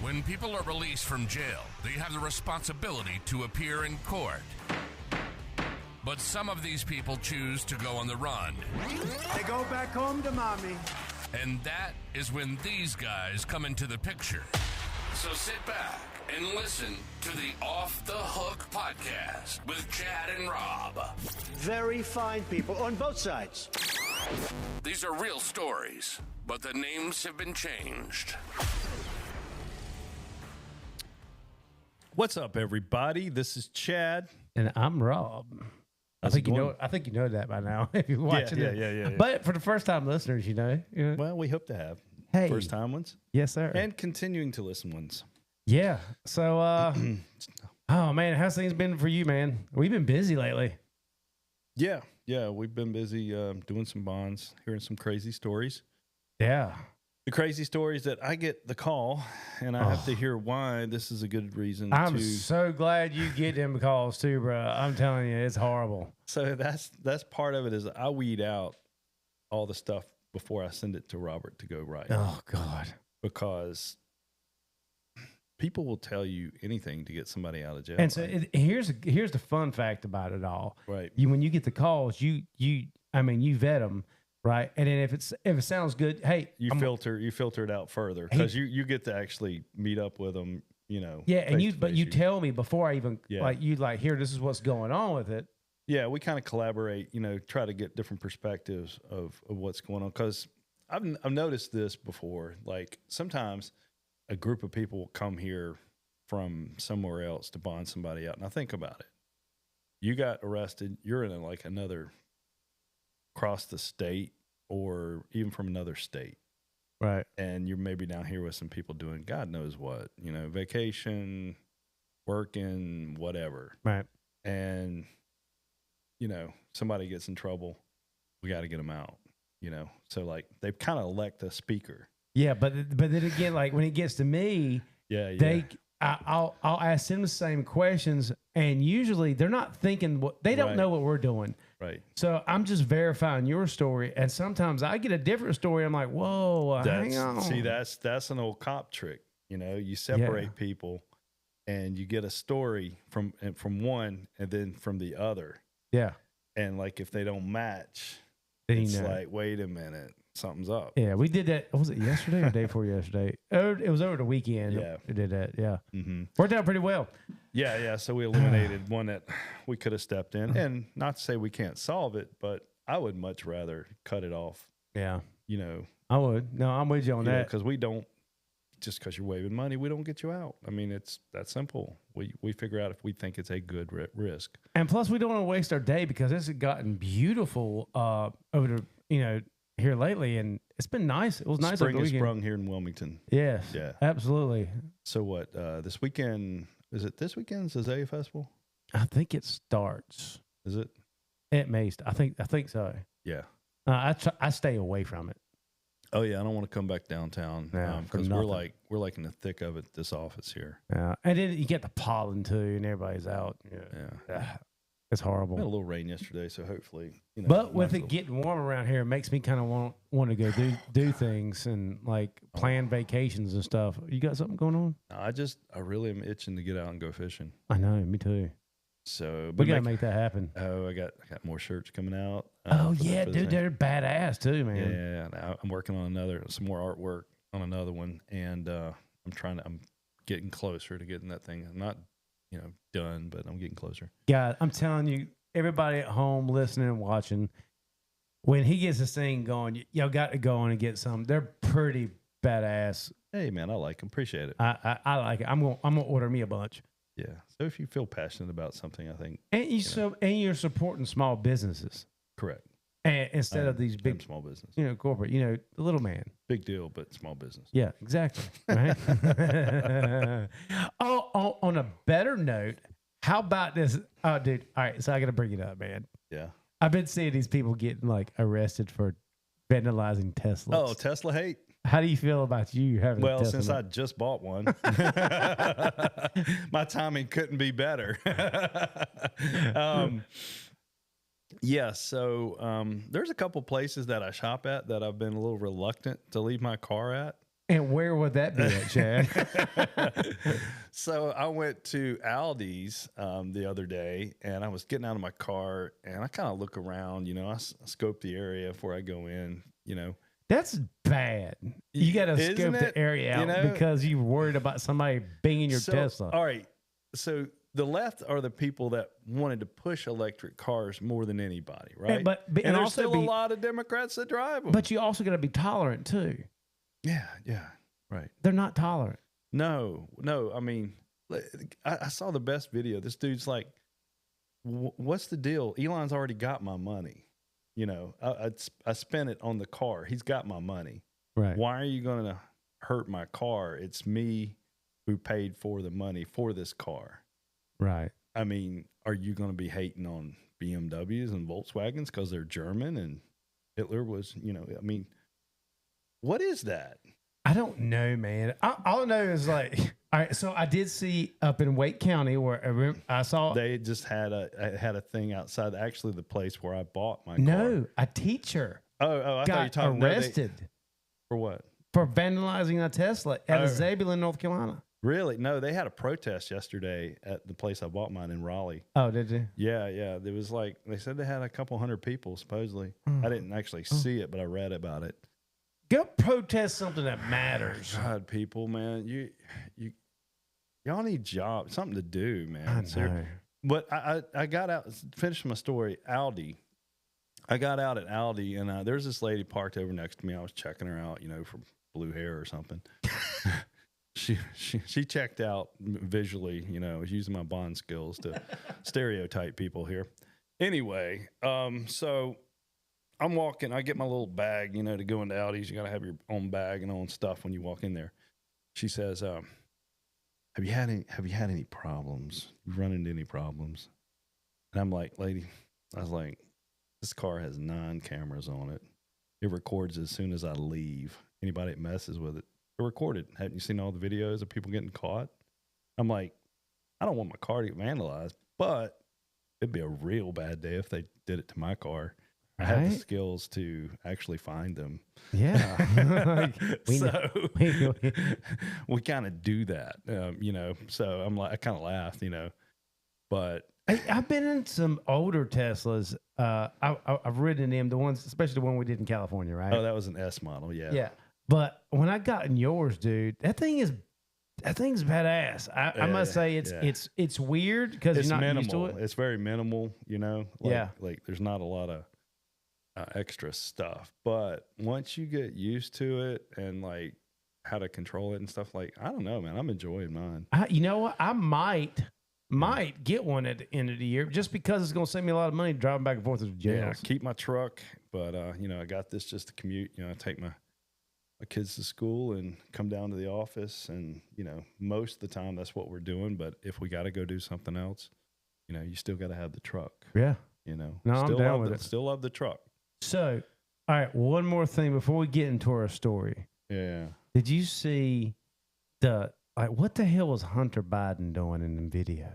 When people are released from jail, they have the responsibility to appear in court. But some of these people choose to go on the run. They go back home to mommy. And that is when these guys come into the picture. So sit back and listen to the Off the Hook podcast with Chad and Rob. Very fine people on both sides. These are real stories, but the names have been changed. What's up, everybody? This is Chad. And I'm Rob. I think you know that by now if you're watching it. Yeah. But for the first time listeners, you know. Well, we hope to have Hey. first time ones. Yes, sir. And continuing to listen ones. Yeah. So oh man, how's things been for you, man? We've been busy lately. Yeah, we've been busy doing some bonds, hearing some crazy stories. Yeah. The crazy stories that I get the call, and I have to hear why this is a good reason I'm so glad you get them calls too, bro. I'm telling you, it's horrible. So that's part of it is I weed out all the stuff before I send it to Robert to go write. Oh, God. Because people will tell you anything to get somebody out of jail. And so here's the fun fact about it all. Right. When you get the calls, you vet them. Right, and then if it sounds good, hey, you filter it out further because you get to actually meet up with them, you know. Yeah, and you tell me before I even here. This is what's going on with it. Yeah, we kind of collaborate, you know, try to get different perspectives of what's going on because I've noticed this before. Like sometimes a group of people will come here from somewhere else to bond somebody out, and I think about it. You got arrested. You're in another across the state or even from another state. Right. And you're maybe down here with some people doing God knows what, you know, vacation, working, whatever. Right. And, you know, somebody gets in trouble, we got to get them out, you know. So, they kind of elect a speaker. Yeah, but then again, when it gets to me, I'll ask them the same questions, and usually they're not thinking they don't know what we're doing. Right. So I'm just verifying your story, and sometimes I get a different story. I'm like, whoa, hang on. See, that's an old cop trick. You know, you separate people, and you get a story from one, and then from the other. Yeah. And if they don't match, then it's wait a minute, something's up. Yeah, we did that. Was it yesterday or the day before yesterday? It was over the weekend. Yeah, we did that. Yeah, worked out pretty well. Yeah. So we eliminated one that we could have stepped in, and not to say we can't solve it, but I would much rather cut it off. Yeah, you know, I would. No, I'm with you on that because we don't. Just because you're waving money, we don't get you out. I mean, it's that simple. We figure out if we think it's a good risk. And plus, we don't want to waste our day because this has gotten beautiful over the here lately, and it's been nice. It was nice. Spring has sprung here in Wilmington. Yes. Yeah. Absolutely. So what? This weekend is it? This weekend's Azalea Festival. I think it starts. Is it? It may. I think so. Yeah. I stay away from it. Oh yeah, I don't want to come back downtown because we're in the thick of it. This office here. Yeah, and then you get the pollen too, and everybody's out. Yeah. It's horrible. We had a little rain yesterday, so hopefully, But with it getting warm around here, it makes me kind of want to go do things and plan vacations and stuff. You got something going on? I really am itching to get out and go fishing. I know, me too. So we gotta make that happen. Oh, I got more shirts coming out. Oh yeah, dude, they're badass too, man. Yeah, I'm working on some more artwork on another one, and I'm getting closer to getting that thing. I'm not, done, but I'm getting closer. God, I'm telling you, everybody at home listening and watching, when he gets this thing going, y'all got to go on and get some. They're pretty badass. Hey man, I like them. Appreciate it. I like it. I'm gonna order me a bunch. Yeah. So if you feel passionate about something, I think, and you're supporting small businesses, correct? And instead of these big small business, corporate, the little man, big deal, but small business. Yeah, exactly. Right. On a better note, how about this? Oh, dude. All right, so I got to bring it up, man. Yeah. I've been seeing these people getting arrested for vandalizing Teslas. Oh, Tesla hate. How do you feel about you having a Tesla? Since I just bought one, my timing couldn't be better. Yeah, so there's a couple places that I shop at that I've been a little reluctant to leave my car at. And where would that be at, Chad? So I went to Aldi's the other day, and I was getting out of my car, and I kind of look around. I scope the area before I go in. That's bad. You got to scope the area out because you're worried about somebody banging your Tesla. All right. So the left are the people that wanted to push electric cars more than anybody, right? But and there's still a lot of Democrats that drive them. But you also got to be tolerant too. Yeah, right. They're not tolerant. No. I mean, I saw the best video. This dude's like, "What's the deal? Elon's already got my money. I spent it on the car. He's got my money. Right? Why are you going to hurt my car? It's me who paid for the money for this car. Right. I mean, are you going to be hating on BMWs and Volkswagens because they're German and Hitler was, I mean, what is that? I don't know, man. All I know is like, all right. So I did see up in Wake County where I saw they just had a thing outside. Actually, the place where I bought my car. No, a teacher. I thought you were talking arrested for what? For vandalizing a Tesla at Zebulon, North Carolina. Really? No, they had a protest yesterday at the place I bought mine in Raleigh. Oh, did you? Yeah. There was they said they had a couple hundred people supposedly. I didn't actually see it, but I read about it. Go protest something that matters. God, people, man, y'all need jobs, something to do, man. I know. But I got out, finished my story. Aldi. I got out at Aldi, and there's this lady parked over next to me. I was checking her out, for blue hair or something. She checked out visually, I was using my bond skills to stereotype people here. Anyway, so I'm walking, I get my little bag, to go into Aldi's. You got to have your own bag and own stuff when you walk in there. She says, have you had any problems? You run into any problems? And I'm like, lady, I was like, this car has 9 cameras on it. It records as soon as I leave. Anybody that messes with it, it recorded. Haven't you seen all the videos of people getting caught? I'm like, I don't want my car to get vandalized, but it'd be a real bad day if they did it to my car. I have the skills to actually find them. Yeah. We kind of do that, so I'm like, I kind of laughed, but I've been in some older Teslas. I've ridden in them, the ones, especially the one we did in California, right? Oh, that was an S model. Yeah. Yeah. But when I got in yours, dude, that thing's badass. I must say it's weird because you're not minimal. used to it. It's very minimal, like there's not a lot of extra stuff, but once you get used to it and like how to control it and stuff, I don't know, man, I'm enjoying mine. You know what? I might get one at the end of the year just because it's going to save me a lot of money driving back and forth to jail. Yeah, keep my truck, but I got this just to commute. I take my kids to school and come down to the office, and most of the time that's what we're doing. But if we got to go do something else, you still got to have the truck. Yeah, no, I'm down with it. Still love the truck. So, all right, one more thing before we get into our story. Yeah, did you see what the hell was Hunter Biden doing in the video?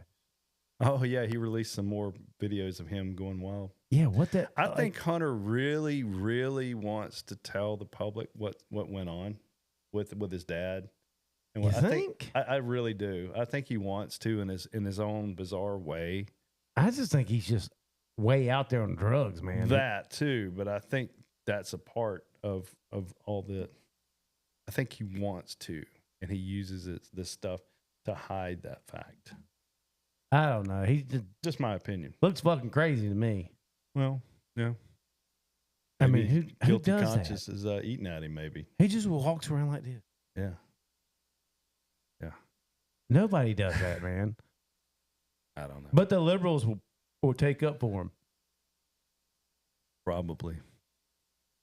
Oh yeah, he released some more videos of him going wild. Yeah, I think Hunter really, really wants to tell the public what went on with his dad. And you think? I really do. I think he wants to in his own bizarre way. I just think he's just way out there on drugs, man. That too, but I think that's a part of all the. I think he wants to, and he uses this stuff to hide that fact. I don't know. He just my opinion. Looks fucking crazy to me. Well, yeah. I mean, who guilty does conscience that? is eating at him. Maybe he just walks around like this. Yeah. Nobody does that, man. I don't know. But the liberals will take up for him. Probably.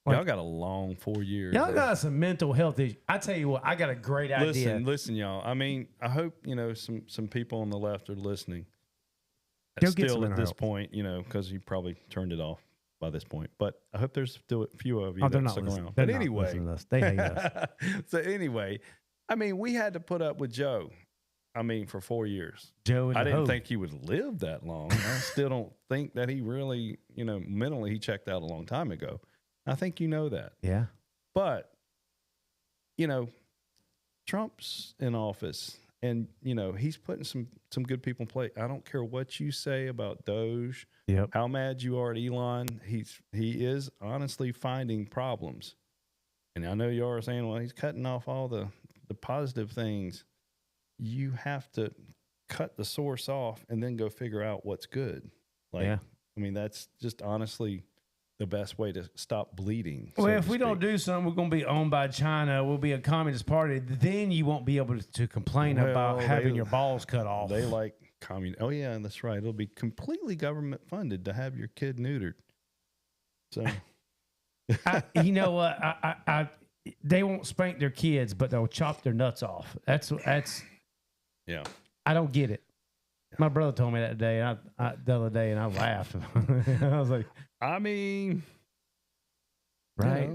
Y'all got a long 4 years. Y'all got some mental health issues. I tell you what, I got a great idea. Listen, y'all. I mean, I hope some people on the left are listening. Still at this point, because you probably turned it off by this point. But I hope there's still a few of you that stick around. But anyway, they hate us. So anyway, I mean, we had to put up with Joe. I mean, for 4 years. I didn't think he would live that long. I still don't think that he really, mentally he checked out a long time ago. I think that. Yeah. But, Trump's in office, and he's putting some good people in place. I don't care what you say about Doge. Yep. How mad you are at Elon. He is honestly finding problems. And I know you are saying, well, he's cutting off all the positive things. You have to cut the source off and then go figure out what's good. I mean, that's just honestly the best way to stop bleeding. Well, if we don't do something, we're going to be owned by China. We'll be a communist party. Then you won't be able to complain about having your balls cut off. They like communist. Oh, yeah, that's right. It'll be completely government funded to have your kid neutered. So, you know what? They won't spank their kids, but they'll chop their nuts off. That's. Yeah. I don't get it. My brother told me that the other day, and I laughed. I was like, I mean, right?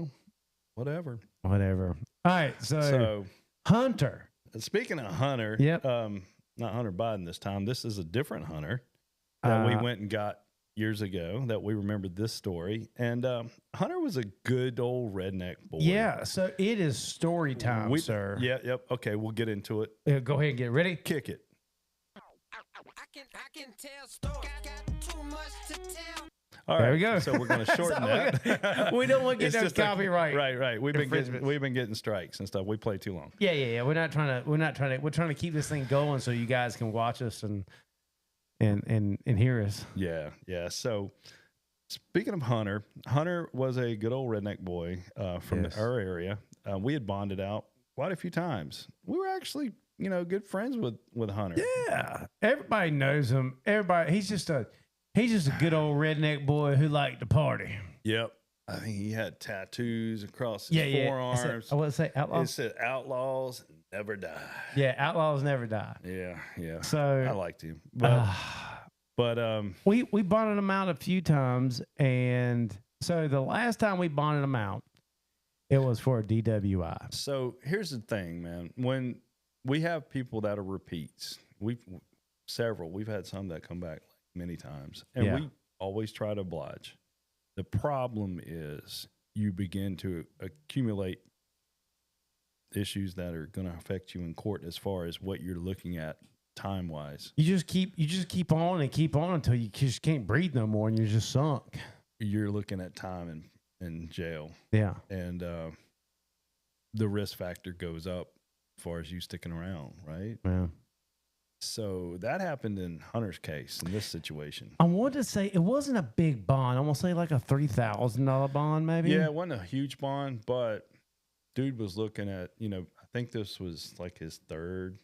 Whatever. All right. So Hunter. Speaking of Hunter, not Hunter Biden this time. This is a different Hunter that we went and got years ago that we remembered this story. And Hunter was a good old redneck boy. Yeah. So it is story time, sir. Yeah. Yep. Okay. We'll get into it. Go ahead and get ready. Kick it. I can tell stories. Got too much to tell. All right, there we go. So we're going to shorten that. We don't want to get no copyright. Right. We've been getting strikes and stuff. We play too long. Yeah. We're trying to keep this thing going so you guys can watch us and hear us. Yeah. So speaking of Hunter was a good old redneck boy from our area. We had bonded out quite a few times. We were actually, good friends with Hunter. Yeah. Everybody knows him. He's just a good old redneck boy who liked to party. Yep. I think he had tattoos across his forearms. I want to say outlaws. It said outlaws never die. Yeah, outlaws never die. Yeah. So I liked him. But we bonded him out a few times, and so the last time we bonded him out, it was for a DWI. So here's the thing, man. When we have people that are repeats, we've had some that come back many times, and we always try to oblige. The problem is you begin to accumulate issues that are going to affect you in court as far as what you're looking at time wise. You just keep on and keep on until you just can't breathe no more, and you're just sunk. You're looking at time in jail. Yeah, and the risk factor goes up as far as you sticking around, right? Yeah. So that happened in Hunter's case in this situation. I want to say it wasn't a big bond. I want to say like a $3,000 bond, maybe. Yeah, it wasn't a huge bond, but dude was looking at, I think this was like his third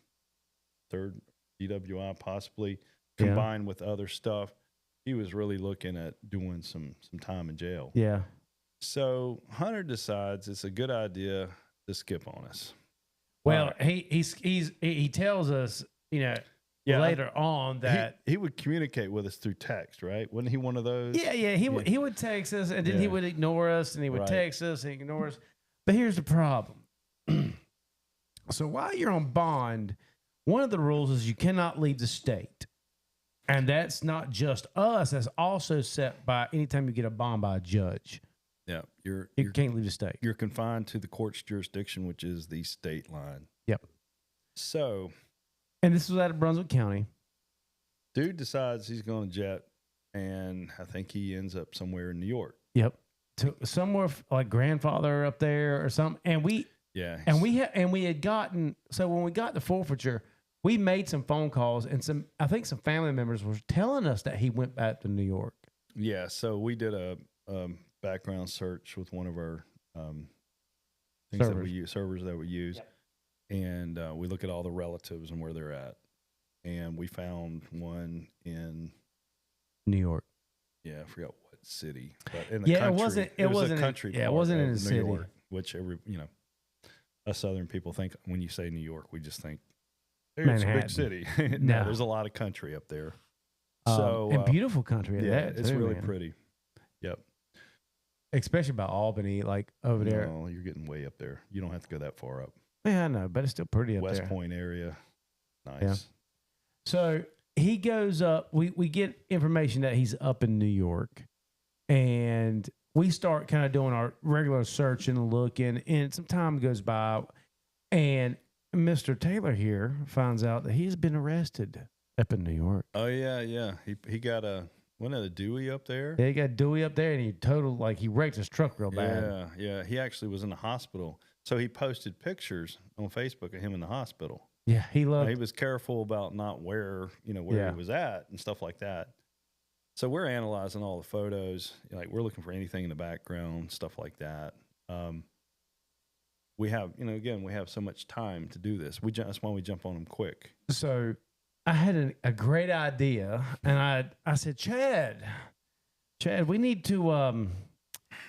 DWI possibly, combined with other stuff. He was really looking at doing some time in jail. Yeah. So Hunter decides it's a good idea to skip on us. Well, he tells us, later on that he would communicate with us through text, right? Wasn't he one of those? Yeah. He would text us, and then he would ignore us, and he would text us and ignore us. But here's the problem. So while you're on bond, one of the rules is you cannot leave the state. And that's not just us. That's also set by anytime you get a bond by a judge. Yeah. You can't leave the state. You're confined to the court's jurisdiction, which is the state line. Yep. So. And this was out of Brunswick County. Dude decides he's going to jet, and I think he ends up somewhere in New York. Yep. To somewhere like grandfather up there or something. And we had gotten, so when we got the forfeiture, we made some phone calls, and I think some family members were telling us that he went back to New York. Yeah. So we did a background search with one of our servers that we use. Yep. And we look at all the relatives and where they're at. And we found one in New York. Yeah, I forgot what city. But in the country. It wasn't a country. It wasn't in the New city. York, which us Southern people think when you say New York, we just think it's a big city. No, there's a lot of country up there. And beautiful country. It's really pretty. Yep. Especially by Albany, like over there. No, you're getting way up there. You don't have to go that far up. Yeah, I know, but it's still pretty up there. West Point area. Nice. Yeah. So he goes up. We get information that he's up in New York, and we start kind of doing our regular search and looking, and some time goes by, and Mr. Taylor here finds out that he's been arrested up in New York. Oh yeah. He got a Dewey up there. Yeah, he got Dewey up there, and he wrecked his truck real bad. Yeah. He actually was in the hospital. So he posted pictures on Facebook of him in the hospital. Yeah, he was careful about not where he was at and stuff like that. So we're analyzing all the photos. Like we're looking for anything in the background, stuff like that. We have, we have so much time to do this. That's why we jump on them quick. So I had a great idea, and I said, Chad, we need to,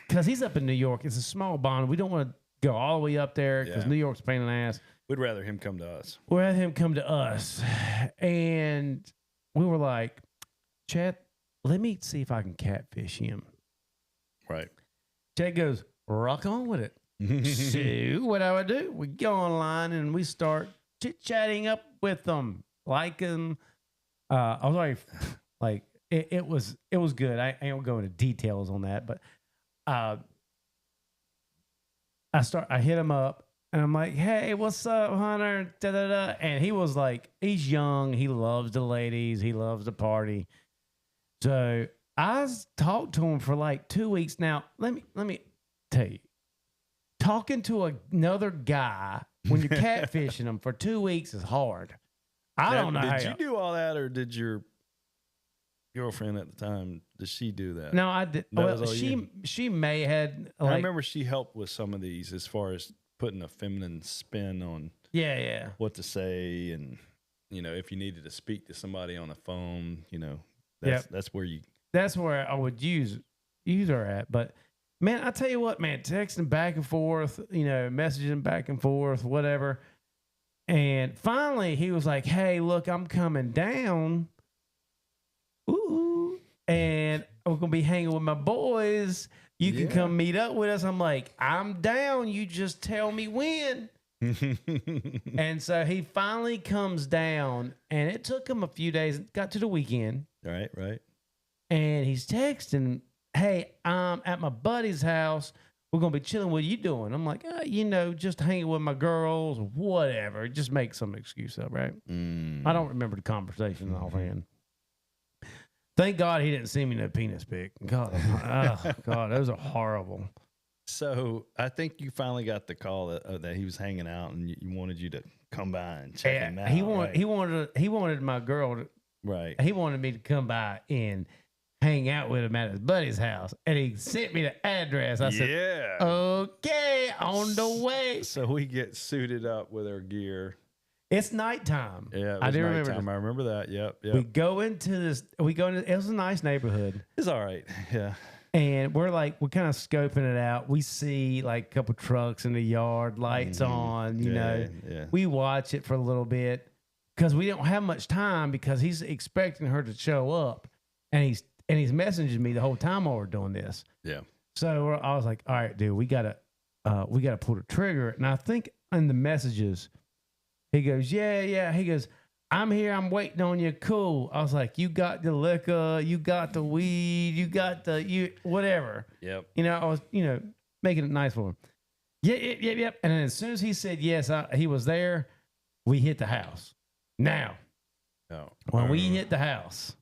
because he's up in New York. It's a small bond. We don't want to go all the way up there because New York's a pain in the ass. We'd rather him come to us. We'd rather him come to us. And we were like, Chad, let me see if I can catfish him. Right. Chad goes, rock on with it. So what I would do, we go online and we start chit-chatting up with them. Like them. I was like it was good. I ain't go into details on that, but I hit him up and I'm like, hey, what's up, Hunter? Da, da, da. And he was like, he's young, he loves the ladies, he loves the party. So I talked to him for like 2 weeks. Now let me tell you, talking to another guy when you're catfishing them for 2 weeks is hard. I don't know. Did you do all that, or did your girlfriend at the time? Did she do that? No, I did. Well, she may had. Like, I remember she helped with some of these as far as putting a feminine spin on. Yeah. What to say, and if you needed to speak to somebody on the phone, that's where you. That's where I would use her at. But man, I tell you what, man, texting back and forth, messaging back and forth, whatever. And finally, he was like, hey, look, I'm coming down. Ooh. And we're going to be hanging with my boys. You can come meet up with us. I'm like, I'm down. You just tell me when. And so he finally comes down, and it took him a few days. Got to the weekend. Right. And he's texting, hey, I'm at my buddy's house. We're going to be chilling. What are you doing? I'm like, just hanging with my girls, whatever. Just make some excuse up, right? I don't remember the conversation offhand. Thank God he didn't send me no penis pic. God, those are horrible. So I think you finally got the call that he was hanging out, and you wanted you to come by and check him out. He wanted my girl to, right. He wanted me to come by and hang out with him at his buddy's house, and he sent me the address. I said, okay, on the way. So we get suited up with our gear. It's nighttime. Yeah, I do remember. I remember that. Yep. We go into this. It was a nice neighborhood. It's all right. Yeah. And we're kind of scoping it out. We see like a couple trucks in the yard, lights on. Yeah. We watch it for a little bit because we don't have much time because he's expecting her to show up, and he's messaging me the whole time while we're doing this. Yeah. So I was like, all right, dude, we gotta pull the trigger. And I think in the messages, he goes, yeah. He goes, I'm here. I'm waiting on you. Cool. I was like, you got the liquor, you got the weed, you got whatever. Yep. I was, making it nice for him. Yep. And then as soon as he said yes, he was there. We hit the house. Now, when we hit the house,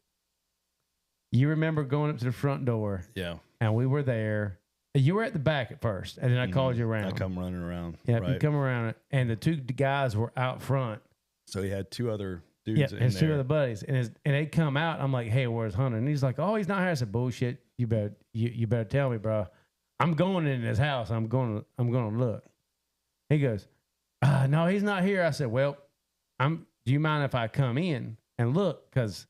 you remember going up to the front door. Yeah. And we were there. You were at the back at first, and then I called you around. I come running around. Yeah, right. You come around, and the two guys were out front. So he had two other dudes in his there. two other buddies. And they come out. I'm like, hey, where's Hunter? And he's like, oh, he's not here. I said, bullshit. You better tell me, bro. I'm going in his house. I'm going to look. He goes, no, he's not here. I said, well, do you mind if I come in and look? Because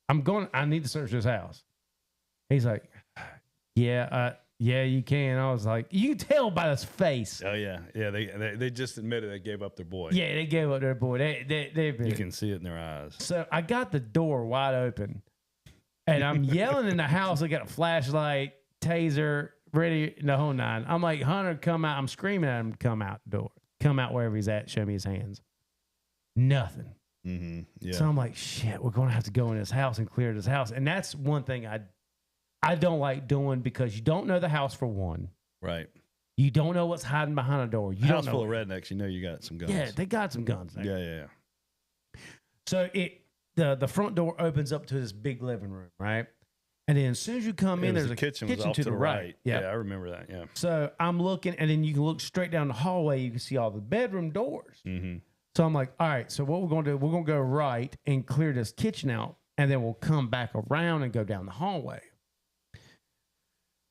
I need to search this house. He's like, yeah, you can. I was like, you can tell by his face. Oh yeah. They just admitted they gave up their boy. Yeah, they gave up their boy. You can see it in their eyes. So I got the door wide open, and I'm yelling in the house. I got a flashlight, taser, ready, the whole nine. I'm like, Hunter, come out. I'm screaming at him, come out the door, come out wherever he's at. Show me his hands. Nothing. Mm-hmm. Yeah. So I'm like, shit, we're gonna have to go in his house and clear this house, and that's one thing I don't like doing because you don't know the house for one. Right. You don't know what's hiding behind a door. You House don't know. full of rednecks. You know you got some guns. Yeah, they got some guns there. Yeah. So the front door opens up to this big living room, right? And then as soon as you come in, there's a kitchen was off to the right. Yeah, I remember that. Yeah. So I'm looking, and then you can look straight down the hallway. You can see all the bedroom doors. Mm-hmm. So I'm like, all right, so what we're going to do, we're going to go right and clear this kitchen out, and then we'll come back around and go down the hallway.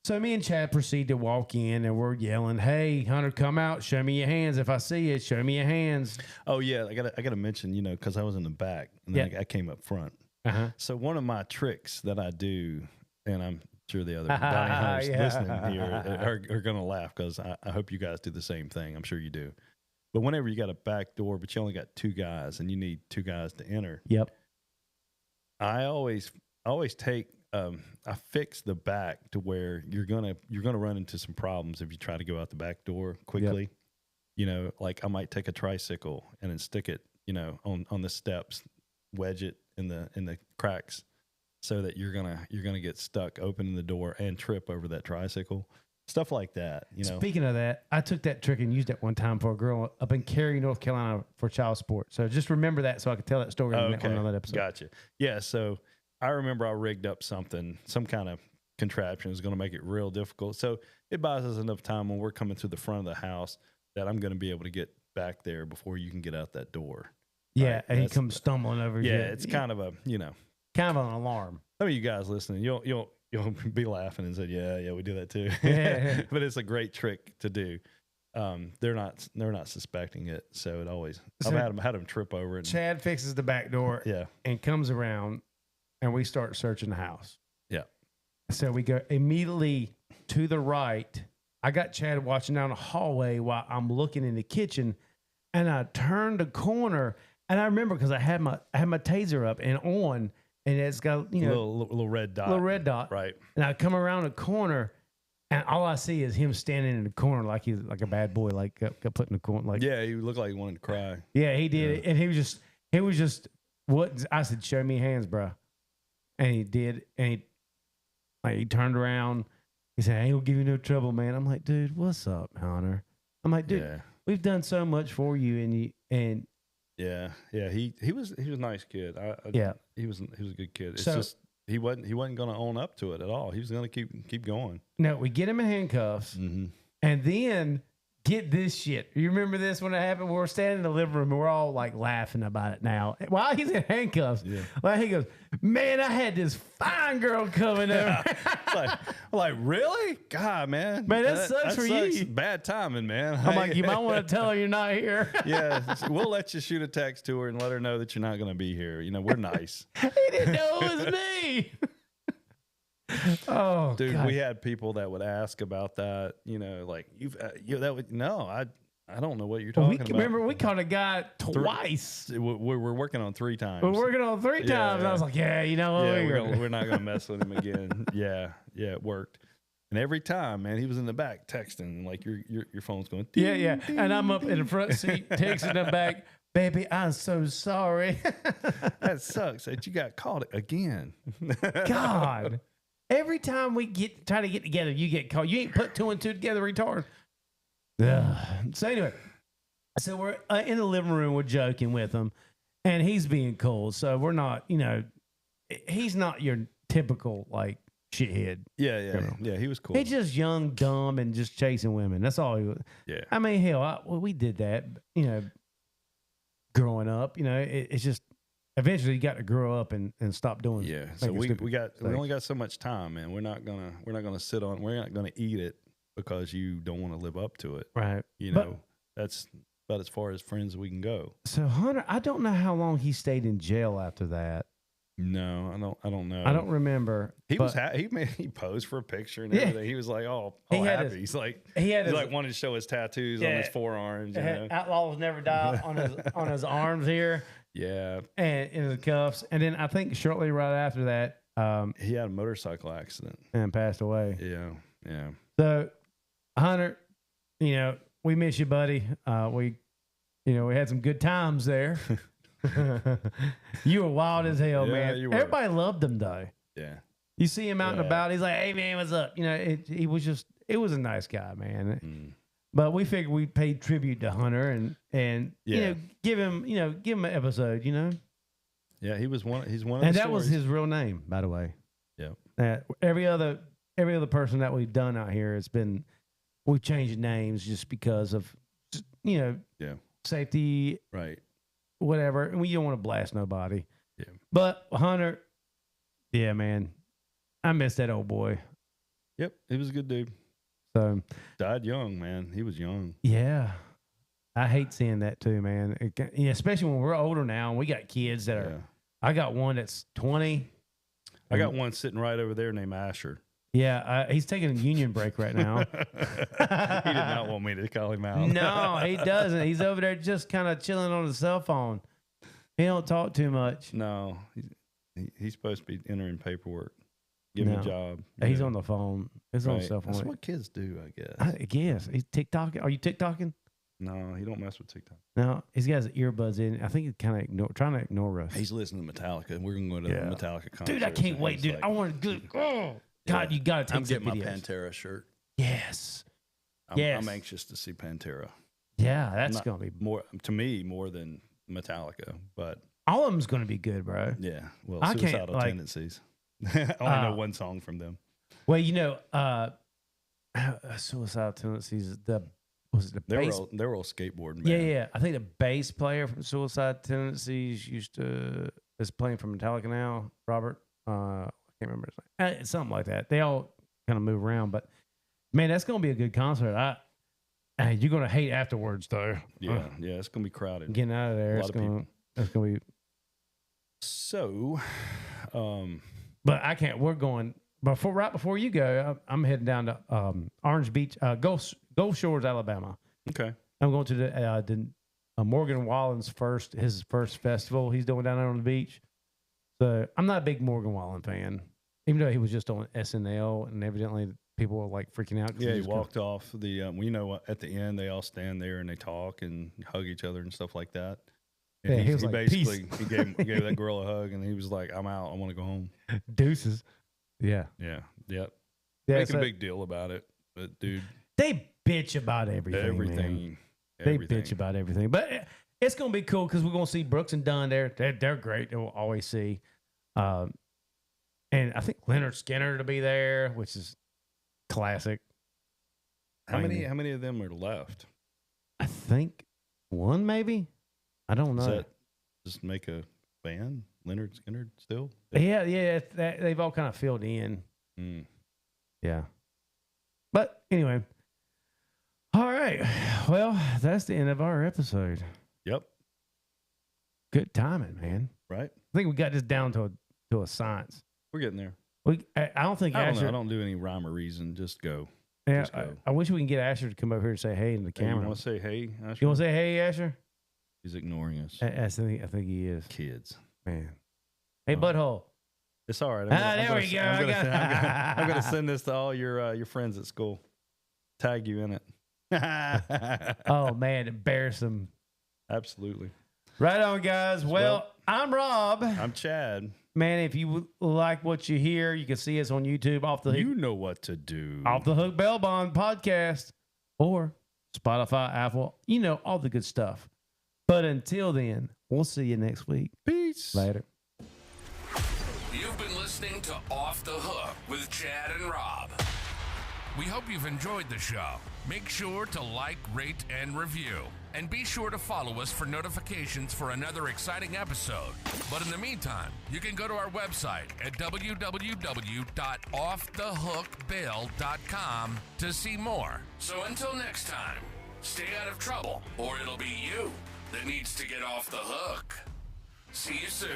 So me and Chad proceed to walk in, and we're yelling, "Hey, Hunter, come out! Show me your hands. If I see it, show me your hands." Oh yeah, I gotta mention, because I was in the back and then I came up front. Uh-huh. So one of my tricks that I do, and I'm sure the other bounty hunters listening here are gonna laugh because I hope you guys do the same thing. I'm sure you do. But whenever you got a back door, but you only got 2 guys, and you need 2 guys to enter. Yep. I always take. I fix the back to where you're gonna run into some problems if you try to go out the back door quickly. Yep. Like I might take a tricycle and then stick it, on the steps, wedge it in the cracks, so that you're gonna get stuck opening the door and trip over that tricycle. Stuff like that. Speaking of that, I took that trick and used it one time for a girl up in Cary, North Carolina, for child support. So just remember that, so I could tell that story on another episode. Gotcha. Yeah. So I remember I rigged up some kind of contraption is going to make it real difficult. So it buys us enough time when we're coming through the front of the house that I'm going to be able to get back there before you can get out that door. Yeah, right? and he comes stumbling over. Yeah, it's kind of a kind of an alarm. Some of you guys listening, you'll be laughing and say, yeah, we do that too. Yeah. But it's a great trick to do. They're not suspecting it, so it always. I've had them trip over it. Chad fixes the back door. Yeah, and comes around. And we start searching the house. Yeah. So we go immediately to the right. I got Chad watching down the hallway while I'm looking in the kitchen. And I turned the corner. And I remember because I had my taser up and on. And it's got, little red dot. Little red dot. Right. And I come around the corner. And all I see is him standing in the corner like he's like a bad boy, like got put in the corner. Like, yeah, he looked like he wanted to cry. Yeah, he did. Yeah. And he was just, what? I said, show me your hands, bro. And he did, and he turned around. He said, "I ain't gonna give you no trouble, man." I'm like, "Dude, what's up, Hunter?" I'm like, "Dude, we've done so much for you." And he was a nice kid. He was a good kid. It's just he wasn't gonna own up to it at all. He was gonna keep going. No, we get him in handcuffs, and then get this shit. You remember this when it happened? We're standing in the living room and we're all like laughing about it now. While he's in handcuffs, like he goes, "Man, I had this fine girl coming over." like really? God, man, that sucks for you. Bad timing, man. I'm like, you might want to tell her you're not here. Yeah, we'll let you shoot a text to her and let her know that you're not going to be here. We're nice. He didn't know it was me. Oh, dude, God. we had people that would ask about that. Like I don't know what you're talking about. Remember, we caught a guy twice. We're working on 3 times. We're working on 3 times. Yeah. And I was like, you know what? We're not going to mess with him again. Yeah, it worked. And every time, man, he was in the back texting, like your phone's going. Ding, yeah. Ding, and I'm up ding. in the front seat texting him back, "Baby, I'm so sorry." That sucks that you got caught again. God. Every time we try to get together, you get caught. You ain't put 2 and 2 together, retard. So anyway, so we're in the living room. We're joking with him, and he's being cool. So we're not, he's not your typical like shithead. Yeah. He was cool. He's just young, dumb, and just chasing women. That's all he was. Yeah. I mean, hell, we did that. Growing up, it's just. Eventually, you got to grow up and stop doing. Yeah, so we only got so much time, man. We're not gonna sit on. We're not gonna eat it because you don't want to live up to it, right? That's about as far as friends we can go. So Hunter, I don't know how long he stayed in jail after that. No, I don't know. I don't remember. He posed for a picture and everything. He was like, happy. He's like wanted to show his tattoos on his forearms. Outlaws never die on his arms here. Yeah, and in the cuffs. And then I think shortly right after that, he had a motorcycle accident and passed away. Yeah. So, Hunter, we miss you, buddy. We had some good times there. You were wild as hell, man. Everybody loved him, though. Yeah. You see him out and about. He's like, "Hey man, what's up?" You know, it was a nice guy, man. But we figured we paid tribute to Hunter and you know give him an episode. You know. Yeah, he's one of the And that stories. was his real name, by the way. Yeah. Every other person that we've done out here, we've changed names just because of safety, right, whatever. And we don't want to blast nobody. Yeah. But Hunter, yeah, man, I miss that old boy. Yep, he was a good dude. So died young, man. He was young. Yeah. I hate seeing that too, man. Especially when we're older now and we got kids that are. I got one that's 20. I got one sitting right over there named Asher. Yeah, he's taking a union break right now. He did not want me to call him out. No, he doesn't. He's over there just kind of chilling on his cell phone. He don't talk too much. No, he's supposed to be entering paperwork, giving a job. He's on the phone. He's on the cell phone. That's what kids do, I guess. I guess. He's TikToking. Are you TikToking? No, he don't mess with TikTok. No, he's got his earbuds in. I think he's kind of trying to ignore us. He's listening to Metallica. We're going to go to the Metallica concert. Dude, I can't wait, dude. I want to go. Oh, God, you got to take I'm getting my videos. Pantera shirt. Yes. I'm anxious to see Pantera. Yeah, that's going to be more to me more than Metallica, but all of them's going to be good, bro. Yeah. Well, I Suicidal Tendencies. I only know one song from them. Well, Suicidal Tendencies. Was it the bass? They were all skateboarding. Yeah. I think the bass player from Suicide Tendencies is playing for Metallica now. Robert, I can't remember his name. Something like that. They all kind of move around, but man, that's going to be a good concert. You're going to hate afterwards, though. Yeah, it's going to be crowded. Getting out of there, it's going to be. So, but I can't. We're going right before you go. I'm heading down to Orange Beach, Gulf Shores, Alabama. Okay. I'm going to the Morgan Wallen's his first festival he's doing down there on the beach. So I'm not a big Morgan Wallen fan, even though he was just on SNL and evidently people were like freaking out. Yeah, he walked off the. At the end they all stand there and they talk and hug each other and stuff like that. And he like, basically he gave that girl a hug and he was like, "I'm out. I want to go home." Deuces. Yeah. Yeah. Yep. Yeah, Making a big deal about it, but dude, they bitch about everything. They bitch about everything, but it's gonna be cool because we're gonna see Brooks and Dunn there. They're great. We'll always see, and I think Leonard Skinner to be there, which is classic. How many of them are left? I think one, maybe. I don't know. Does that just make a band? Leonard Skinner still? Yeah. They've all kind of filled in. Yeah. But anyway. All right. Well, that's the end of our episode. Yep. Good timing, man. Right? I think we got this down to a science. We're getting there. I don't think Asher. I don't do any rhyme or reason. Just go. Yeah, Just go. I wish we can get Asher to come over here and say hey in the camera. You want to say hey, Asher? You want to say hey, Asher? He's ignoring us. I think he is. Kids. Man. Hey, butthole. It's all right. There we go. I'm going to send this to all your friends at school. Tag you in it. Oh, man. Embarrass them. Absolutely. Right on, guys. Well, I'm Rob. I'm Chad. Man, if you like what you hear, you can see us on YouTube. You know what to do. Off the Hook Bail Bond podcast or Spotify, Apple, all the good stuff. But until then, we'll see you next week. Peace. Later. You've been listening to Off the Hook with Chad and Rob. We hope you've enjoyed the show. Make sure to like, rate, and review. And be sure to follow us for notifications for another exciting episode. But in the meantime, you can go to our website at www.offthehookbail.com to see more. So until next time, stay out of trouble, or it'll be you that needs to get off the hook. See you soon.